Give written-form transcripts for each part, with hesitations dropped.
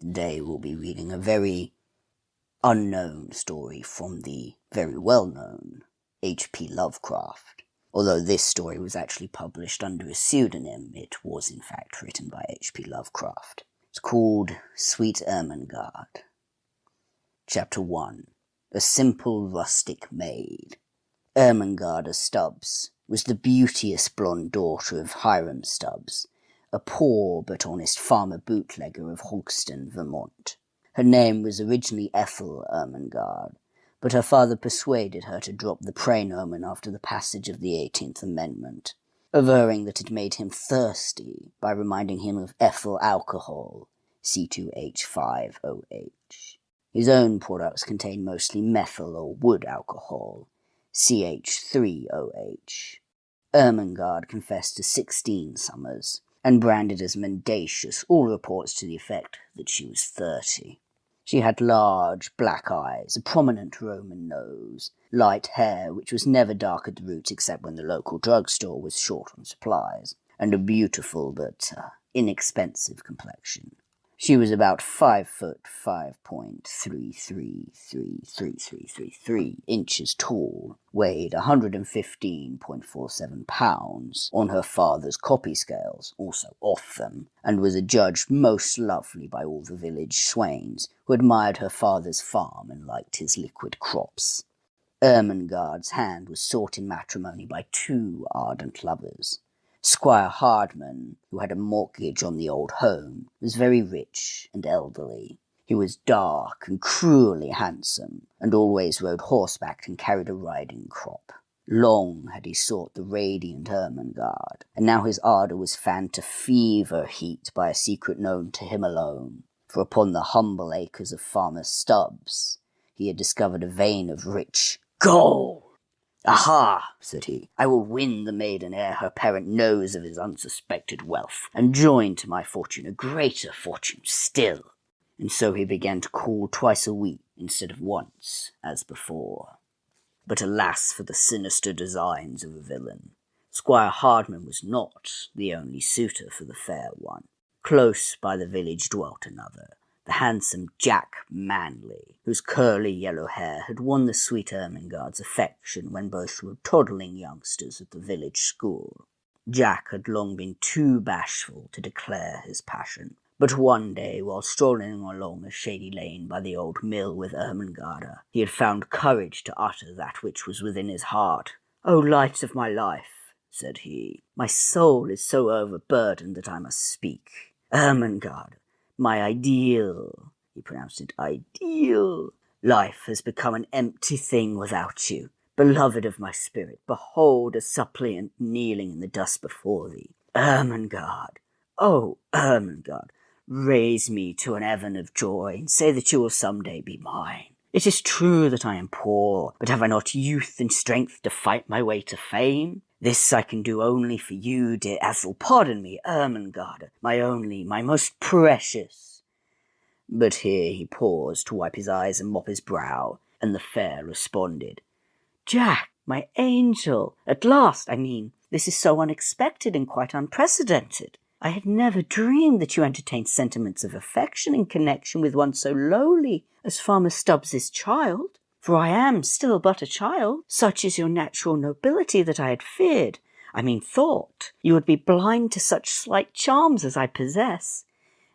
Today we'll be reading a very unknown story from the very well-known H.P. Lovecraft. Although this story was actually published under a pseudonym, it was in fact written by H.P. Lovecraft. It's called Sweet Ermengarde. Chapter 1. A Simple Rustic Maid. Ermengarde Stubbs was the beauteous blonde daughter of Hiram Stubbs, a poor but honest farmer bootlegger of Hogston, Vermont. Her name was originally Ethel Ermengarde, but her father persuaded her to drop the praenomen after the passage of the 18th Amendment, averring that it made him thirsty by reminding him of ethyl alcohol, C2H5OH. His own products contain mostly methyl or wood alcohol, CH3OH. Ermengarde confessed to 16 summers, and branded as mendacious all reports to the effect that she was 30. She had large black eyes, a prominent Roman nose, light hair which was never dark at the roots except when the local drugstore was short on supplies, and a beautiful but inexpensive complexion. She was about 5 foot 5.333333 inches tall, weighed 115.47 pounds on her father's copy scales, also off them, and was adjudged most lovely by all the village swains, who admired her father's farm and liked his liquid crops. Ermengarde's hand was sought in matrimony by 2 ardent lovers. Squire Hardman, who had a mortgage on the old home, was very rich and elderly. He was dark and cruelly handsome, and always rode horseback and carried a riding crop. Long had he sought the radiant Ermengarde, and now his ardour was fanned to fever heat by a secret known to him alone, for upon the humble acres of Farmer Stubbs he had discovered a vein of rich gold. "Aha," said he, "I will win the maiden ere her parent knows of his unsuspected wealth, and join to my fortune a greater fortune still." And so he began to call twice a week instead of once, as before. But alas for the sinister designs of a villain. Squire Hardman was not the only suitor for the fair one. Close by the village dwelt another, the handsome Jack Manley, whose curly yellow hair had won the sweet Ermengarde's affection when both were toddling youngsters at the village school. Jack had long been too bashful to declare his passion, but one day, while strolling along a shady lane by the old mill with Ermengarde, he had found courage to utter that which was within his heart. "O light of my life," said he, "my soul is so overburdened that I must speak. Ermengarde, my ideal," he pronounced it ideal, "life has become an empty thing without you. Beloved of my spirit, behold a suppliant kneeling in the dust before thee. Ermengarde, oh Ermengarde, raise me to an heaven of joy, and say that you will some day be mine. It is true that I am poor, but have I not youth and strength to fight my way to fame? This I can do only for you, dear Ethel, pardon me, Ermengarde, my only, my most precious." But here he paused to wipe his eyes and mop his brow, and the fair responded, "Jack, my angel, at last, this is so unexpected and quite unprecedented. I had never dreamed that you entertained sentiments of affection in connection with one so lowly as Farmer Stubbs's child. For I am still but a child. Such is your natural nobility that I had thought, you would be blind to such slight charms as I possess,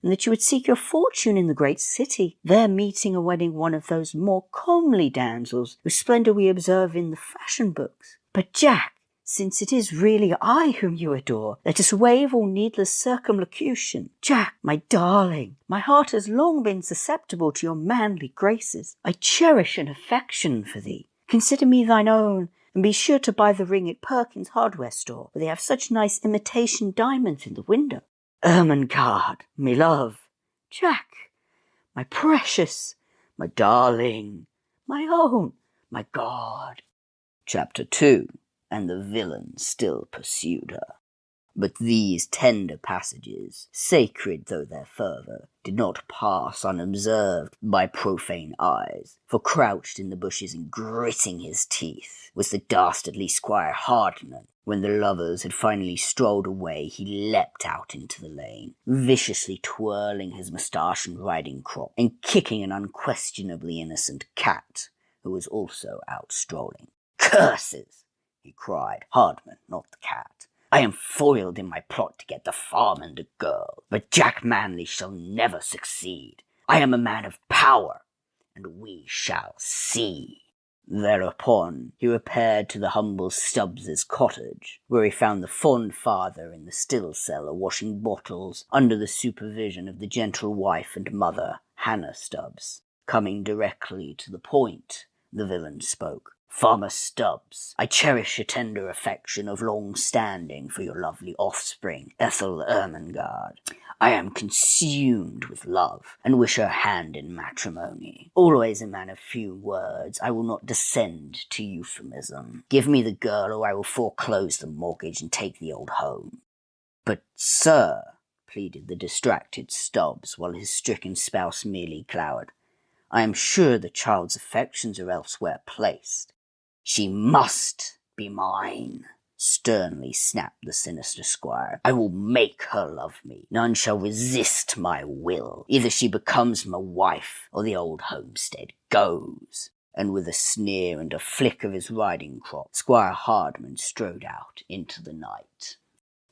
and that you would seek your fortune in the great city, there meeting and wedding one of those more comely damsels whose splendour we observe in the fashion books. But Jack, since it is really I whom you adore, let us waive all needless circumlocution. Jack, my darling, my heart has long been susceptible to your manly graces. I cherish an affection for thee. Consider me thine own, and be sure to buy the ring at Perkins' hardware store, where they have such nice imitation diamonds in the window. Ermengarde, me love, Jack, my precious, my darling, my own, my God." Chapter 2. And the villain still pursued her. But these tender passages, sacred though their fervour, did not pass unobserved by profane eyes, for crouched in the bushes and gritting his teeth was the dastardly Squire Hardman. When the lovers had finally strolled away, he leapt out into the lane, viciously twirling his moustache and riding crop, and kicking an unquestionably innocent cat, who was also out strolling. "Curses!" he cried. "Hardman, not the cat. I am foiled in my plot to get the farm and the girl, but Jack Manley shall never succeed. I am a man of power, and we shall see." Thereupon he repaired to the humble Stubbs's cottage, where he found the fond father in the still cellar washing bottles under the supervision of the gentle wife and mother, Hannah Stubbs. Coming directly to the point, the villain spoke. "Farmer Stubbs, I cherish a tender affection of long standing for your lovely offspring, Ethel Ermengarde. I am consumed with love, and wish her hand in matrimony. Always a man of few words, I will not descend to euphemism. Give me the girl, or I will foreclose the mortgage and take the old home." "But, sir," pleaded the distracted Stubbs, while his stricken spouse merely glowered, "I am sure the child's affections are elsewhere placed." "She must be mine," sternly snapped the sinister squire. "I will make her love me. None shall resist my will. Either she becomes my wife, or the old homestead goes." And with a sneer and a flick of his riding crop, Squire Hardman strode out into the night.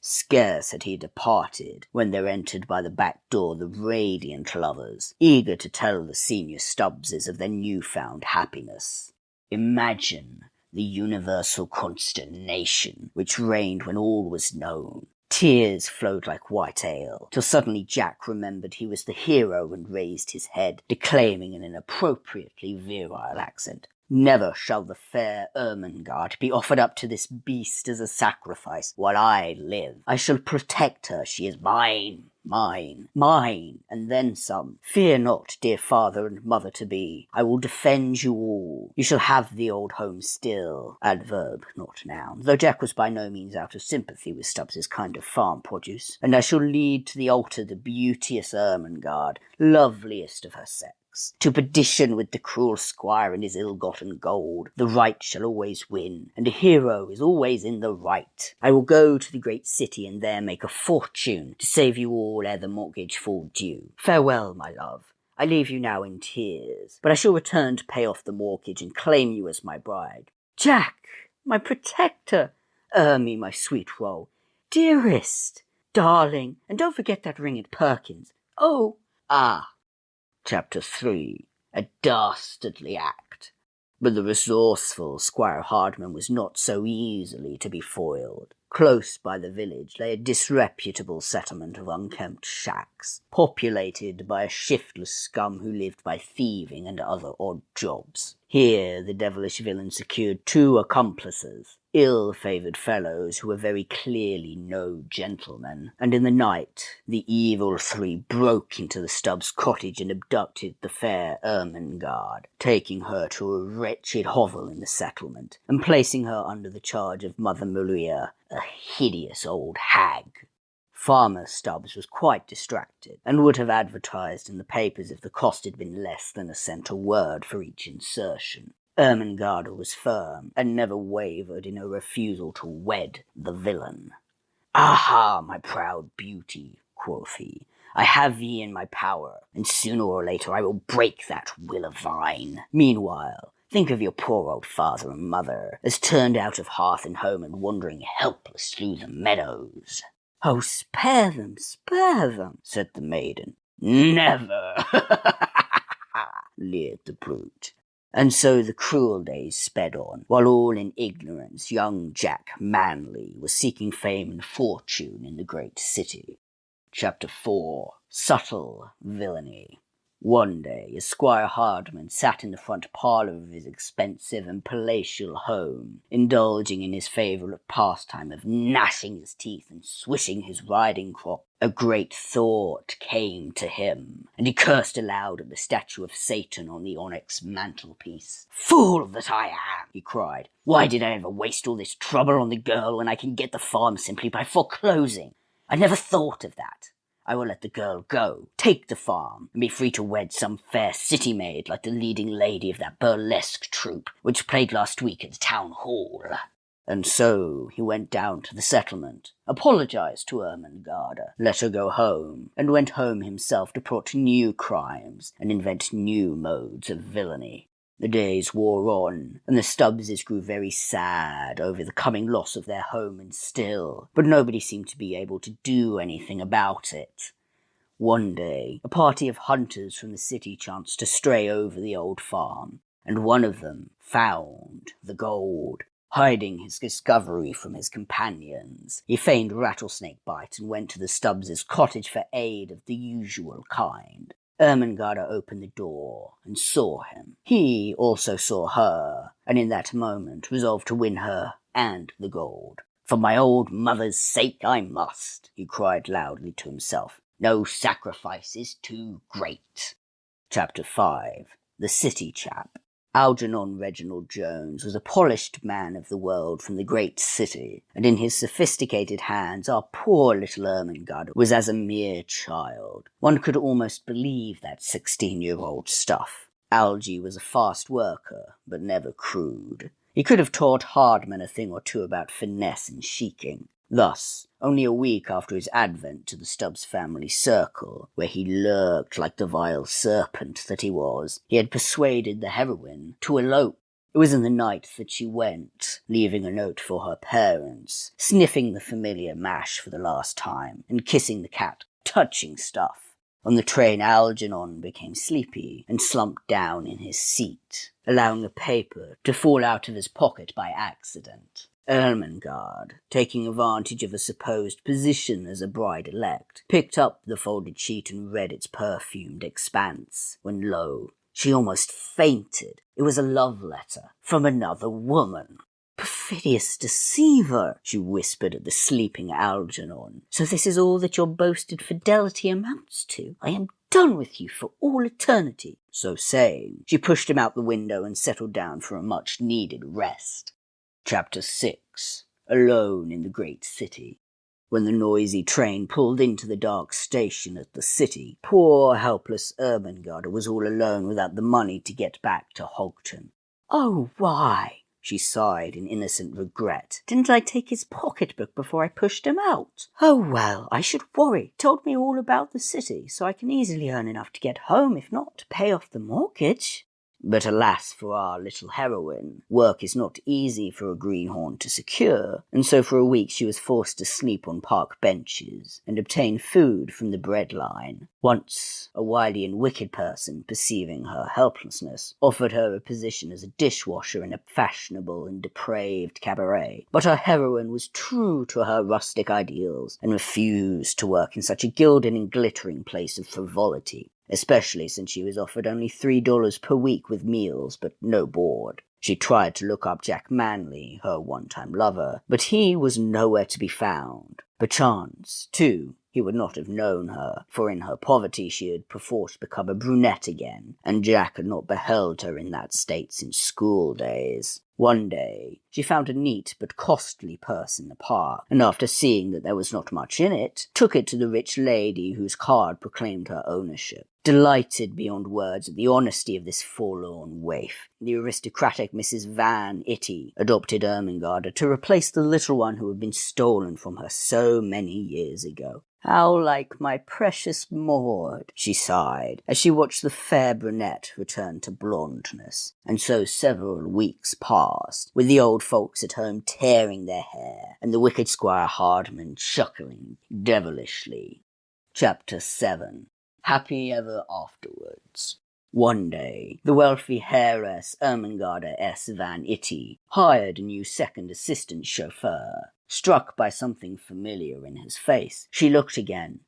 Scarce had he departed, when there entered by the back door the radiant lovers, eager to tell the senior Stubbses of their new-found happiness. Imagine the universal consternation which reigned when all was known. Tears flowed like white ale, till suddenly Jack remembered he was the hero and raised his head, declaiming in an appropriately virile accent, "Never shall the fair Ermengarde be offered up to this beast as a sacrifice while I live. I shall protect her. She is mine, mine, mine, and then some. Fear not, dear father and mother-to-be. I will defend you all. You shall have the old home still." Adverb, not noun, though Jack was by no means out of sympathy with Stubbs's kind of farm produce. "And I shall lead to the altar the beauteous Ermengarde, loveliest of her sex. To perdition with the cruel squire and his ill-gotten gold. The right shall always win, and a hero is always in the right. I will go to the great city and there make a fortune to save you all ere the mortgage fall due. Farewell, my love. I leave you now in tears, but I shall return to pay off the mortgage and claim you as my bride." "Jack, my protector! Ermy, my sweet roll. Dearest, darling, and don't forget that ring at Perkins. Oh, ah." Chapter 3. A Dastardly Act. But the resourceful Squire Hardman was not so easily to be foiled. Close by the village lay a disreputable settlement of unkempt shacks, populated by a shiftless scum who lived by thieving and other odd jobs. Here the devilish villain secured 2 accomplices, ill-favoured fellows who were very clearly no gentlemen, and in the night the evil 3 broke into the Stubbs' cottage and abducted the fair Ermengarde, taking her to a wretched hovel in the settlement, and placing her under the charge of Mother Maria, a hideous old hag. Farmer Stubbs was quite distracted, and would have advertised in the papers if the cost had been less than a cent a word for each insertion. Ermengarde was firm, and never wavered in her refusal to wed the villain. "Aha, my proud beauty," quoth he, "I have ye in my power, and sooner or later I will break that will of thine. Meanwhile, think of your poor old father and mother, as turned out of hearth and home and wandering helpless through the meadows." "Oh, spare them, said the maiden. "Never," leered the brute. And so the cruel days sped on, while all in ignorance young Jack Manley was seeking fame and fortune in the great city. Chapter 4. Subtle Villainy. One day, as Squire Hardman sat in the front parlour of his expensive and palatial home, indulging in his favourite pastime of gnashing his teeth and swishing his riding crop, A great thought came to him, and he cursed aloud at the statue of Satan on the onyx mantelpiece. "Fool that I am!" he cried. "Why did I ever waste all this trouble on the girl when I can get the farm simply by foreclosing? I never thought of that. I will let the girl go, take the farm, and be free to wed some fair city maid like the leading lady of that burlesque troupe which played last week at the town hall." And so he went down to the settlement, apologized to Ermengarde, let her go home, and went home himself to plot new crimes and invent new modes of villainy. The days wore on, and the Stubbses grew very sad over the coming loss of their home and still, but nobody seemed to be able to do anything about it. One day, a party of hunters from the city chanced to stray over the old farm, and one of them found the gold. Hiding his discovery from his companions, he feigned rattlesnake bite and went to the Stubbses' cottage for aid of the usual kind. Ermengarde opened the door and saw him. He also saw her, and in that moment resolved to win her and the gold. "For my old mother's sake I must," he cried loudly to himself. "No sacrifice is too great." Chapter 5. The City Chap. Algernon Reginald Jones was a polished man of the world from the great city, and in his sophisticated hands our poor little Ermengarde was as a mere child. One could almost believe that 16-year-old stuff. Algy was a fast worker, but never crude. He could have taught Hardman a thing or two about finesse and chiking. Thus, only a week after his advent to the Stubbs family circle, where he lurked like the vile serpent that he was, he had persuaded the heroine to elope. It was in the night that she went, leaving a note for her parents, sniffing the familiar mash for the last time, and kissing the cat. Touching stuff. On the train, Algernon became sleepy and slumped down in his seat, allowing a paper to fall out of his pocket by accident. Ermengarde, taking advantage of a supposed position as a bride-elect, picked up the folded sheet and read its perfumed expanse, when lo, she almost fainted. It was a love letter from another woman. "Perfidious deceiver," she whispered at the sleeping Algernon. "So this is all that your boasted fidelity amounts to? I am done with you for all eternity." So saying, she pushed him out the window and settled down for a much-needed rest. Chapter 6. Alone in the great city. When the noisy train pulled into the dark station at the city, poor helpless Ermengarde was all alone without the money to get back to Hogton. "Oh, why?" she sighed in innocent regret. "Didn't I take his pocketbook before I pushed him out? Oh, well, I should worry. Told me all about the city, so I can easily earn enough to get home, if not to pay off the mortgage." But alas for our little heroine, work is not easy for a greenhorn to secure, and so for a week she was forced to sleep on park benches and obtain food from the bread line. Once, a wily and wicked person, perceiving her helplessness, offered her a position as a dishwasher in a fashionable and depraved cabaret, but our heroine was true to her rustic ideals and refused to work in such a gilded and glittering place of frivolity, especially since she was offered only $3 per week with meals, but no board. She tried to look up Jack Manley, her one-time lover, but he was nowhere to be found. Perchance, too, he would not have known her, for in her poverty she had perforce become a brunette again, and Jack had not beheld her in that state since school days. One day, she found a neat but costly purse in the park, and after seeing that there was not much in it, took it to the rich lady whose card proclaimed her ownership. Delighted beyond words at the honesty of this forlorn waif, the aristocratic Mrs. Van Itty adopted Ermengarde to replace the little one who had been stolen from her so many years ago. "How like my precious Maud," she sighed, as she watched the fair brunette return to blondness. And so several weeks passed, with the old folks at home tearing their hair, and the wicked Squire Hardman chuckling devilishly. Chapter 7. Happy ever afterwards. One day, the wealthy heiress Ermengarde S. Van Itty hired a new second assistant chauffeur. Struck by something familiar in his face, she looked again,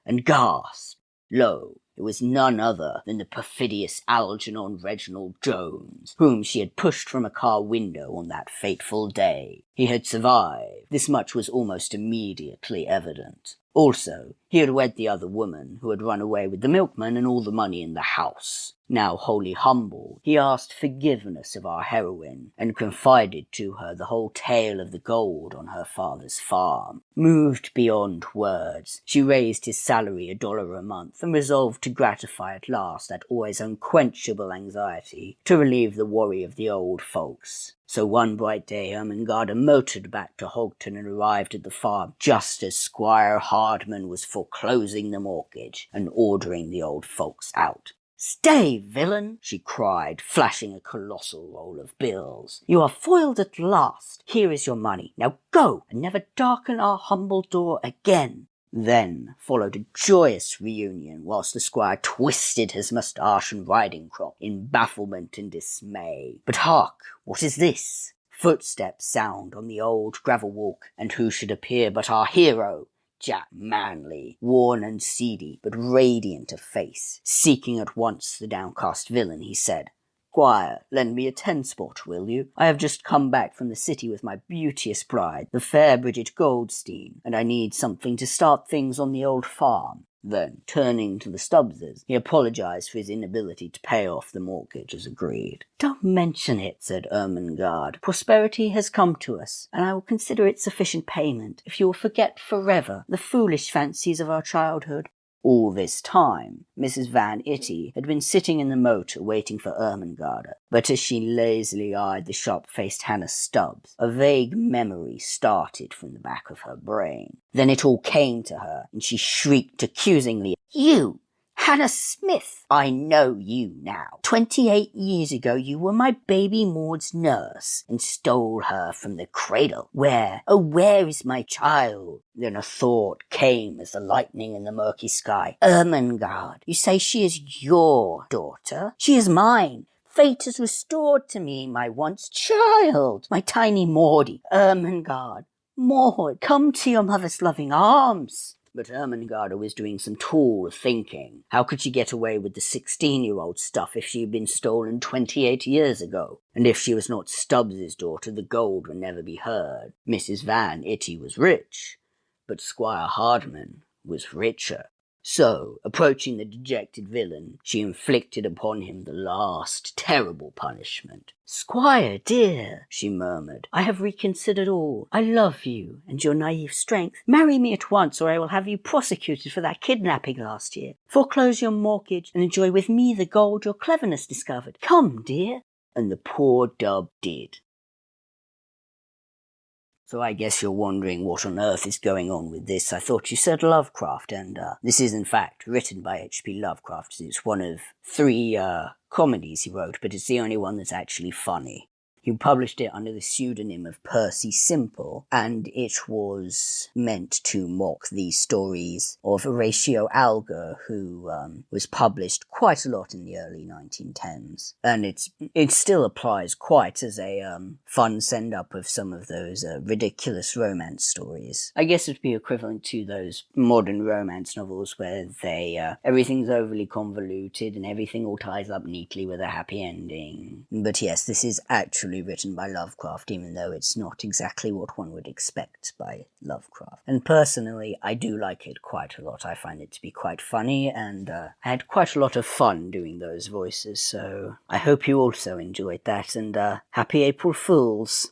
and gasped. Lo, it was none other than the perfidious Algernon Reginald Jones. Jones, whom she had pushed from a car window on that fateful day. He had survived. This much was almost immediately evident. Also, he had wed the other woman who had run away with the milkman and all the money in the house. Now wholly humble, he asked forgiveness of our heroine and confided to her the whole tale of the gold on her father's farm. Moved beyond words, she raised his salary $1 a month and resolved to gratify at last that always unquenchable anxiety to relieve the worry of the old folks. So one bright day Ermengarde motored back to Hogton and arrived at the farm just as Squire Hardman was foreclosing the mortgage and ordering the old folks out. "Stay, villain!" she cried, flashing a colossal roll of bills. "You are foiled at last. Here is your money. Now go, and never darken our humble door again." Then followed a joyous reunion whilst the squire twisted his moustache and riding crop in bafflement and dismay. But hark! What is this? Footsteps sound on the old gravel walk, and who should appear but our hero, Jack Manley, worn and seedy, but radiant of face. Seeking at once the downcast villain, he said, "Squire, lend me a 10-spot, will you? I have just come back from the city with my beauteous bride, the fair Bridget Goldstein, and I need something to start things on the old farm." Then, turning to the Stubbses, he apologized for his inability to pay off the mortgage as agreed. "Don't mention it," said Ermengarde. "Prosperity has come to us, and I will consider it sufficient payment if you will forget forever the foolish fancies of our childhood." All this time, Mrs. Van Itty had been sitting in the motor waiting for Ermengarde, but as she lazily eyed the sharp-faced Hannah Stubbs, a vague memory started from the back of her brain. Then it all came to her, and she shrieked accusingly, "You! Hannah Smith! I know you now. 28 years ago you were my baby Maud's nurse and stole her from the cradle. Where, oh where is my child?" Then a thought came as the lightning in the murky sky. "Ermengarde, you say she is your daughter? She is mine. Fate has restored to me my once child, my tiny Maudie. Ermengarde, Maud, come to your mother's loving arms." But Ermengarde was doing some tall thinking. How could she get away with the 16-year-old stuff if she had been stolen 28 years ago? And if she was not Stubbs's daughter, the gold would never be heard. Mrs. Van Itty was rich, but Squire Hardman was richer. So, approaching the dejected villain, she inflicted upon him the last terrible punishment. "Squire, dear," she murmured, "I have reconsidered all. I love you and your naive strength. Marry me at once, or I will have you prosecuted for that kidnapping last year. Foreclose your mortgage and enjoy with me the gold your cleverness discovered. Come, dear." And the poor dub did. So I guess you're wondering what on earth is going on with this. I thought you said Lovecraft, and this is in fact written by H.P. Lovecraft. It's one of 3 comedies he wrote, but it's the only one that's actually funny. He published it under the pseudonym of Percy Simple, and it was meant to mock the stories of Horatio Alger, who was published quite a lot in the early 1910s. And it still applies quite as a fun send-up of some of those ridiculous romance stories. I guess it would be equivalent to those modern romance novels where everything's overly convoluted and everything all ties up neatly with a happy ending. But yes, this is actually written by Lovecraft, even though it's not exactly what one would expect by Lovecraft. And personally, I do like it quite a lot. I find it to be quite funny, and I had quite a lot of fun doing those voices, so I hope you also enjoyed that, and happy April Fools!